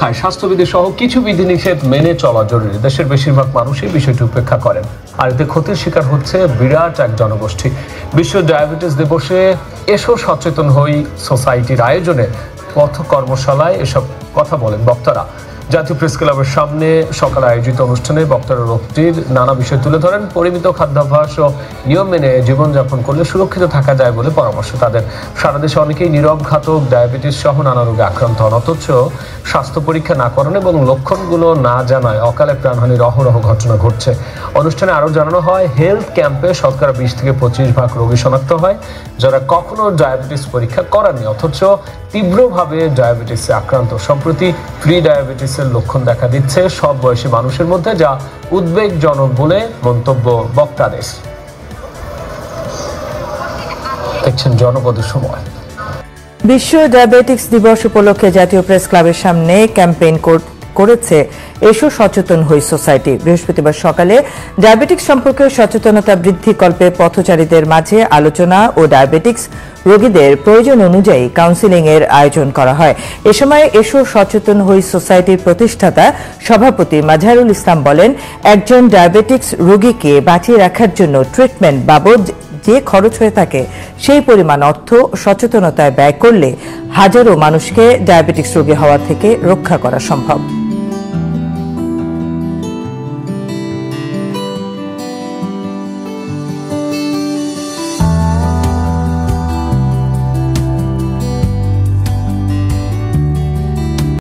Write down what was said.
রক্ষায় স্বাস্থ্যবিধি সহ কিছু বিধিনিষেধ মেনে চলা জরুরি। দেশের বেশিরভাগ মানুষই বিষয়টি উপেক্ষা করেন, আর এতে ক্ষতির শিকার হচ্ছে বিরাট এক জনগোষ্ঠী। বিশ্ব ডায়াবেটিস দিবসে এসো সচেতন হই সোসাইটির আয়োজনে পথ কর্মশালায় এসব কথা বলেন বক্তারা। জাতীয় প্রেস ক্লাবের সামনে সকালে আয়োজিত অনুষ্ঠানে বক্তারা রোগটির নানা বিষয় তুলে ধরেন। পরিমিত খাদ্যাভ্যাস ও নিয়ম মেনে জীবনযাপন করলে সুরক্ষিত থাকা যায় বলে পরামর্শ তাদের। সারা দেশে অনেকেই নীরব ঘাতক ডায়াবেটিস সহ নানা রোগে আক্রান্ত হন, অথচ স্বাস্থ্য পরীক্ষা না করানো এবং লক্ষণগুলো না জানায় অকালে প্রাণহানির অহরহ ঘটনা ঘটছে। অনুষ্ঠানে আরও জানানো হয়, হেলথ ক্যাম্পে শতকরা 20 থেকে 25% রোগী শনাক্ত হয় যারা কখনো ডায়াবেটিস পরীক্ষা করেননি অথচ তীব্রভাবে ডায়াবেটিসে আক্রান্ত। সম্প্রতি প্রি ডায়াবেটিসের লক্ষণ দেখা দিচ্ছে সব বয়সী মানুষের মধ্যে, যা উদ্বেগজনক বলে মন্তব্য বক্তাদের। দেখছেন জনপদের সময়। বিশ্ব ডায়াবেটিক্স দিবস উপলক্ষে জাতীয় প্রেস ক্লাবের সামনে ক্যাম্পেইন করেছে এসো সচেতন হই সোসাইটি। বৃহস্পতিবার সকালে ডায়াবেটিক্স সম্পর্কে সচেতনতা বৃদ্ধি কল্পে পথচারীদের মাঝে আলোচনা ও ডায়াবেটিক্স রোগীদের প্রয়োজন অনুযায়ী কাউন্সেলিং এর আয়োজন করা হয়। এ সময় এসো সচেতন হই সোসাইটির প্রতিষ্ঠাতা সভাপতি মাজহারুল ইসলাম বলেন, একজন ডায়াবেটিক্স রোগীকে বাঁচিয়ে রাখার জন্য ট্রিটমেন্ট বাবদ যে খরচ হয়ে থাকে সেই পরিমাণ অর্থ সচেতনতায় ব্যয় করলে হাজারো মানুষকে ডায়াবেটিক্স রোগী হওয়া থেকে রক্ষা করা সম্ভব।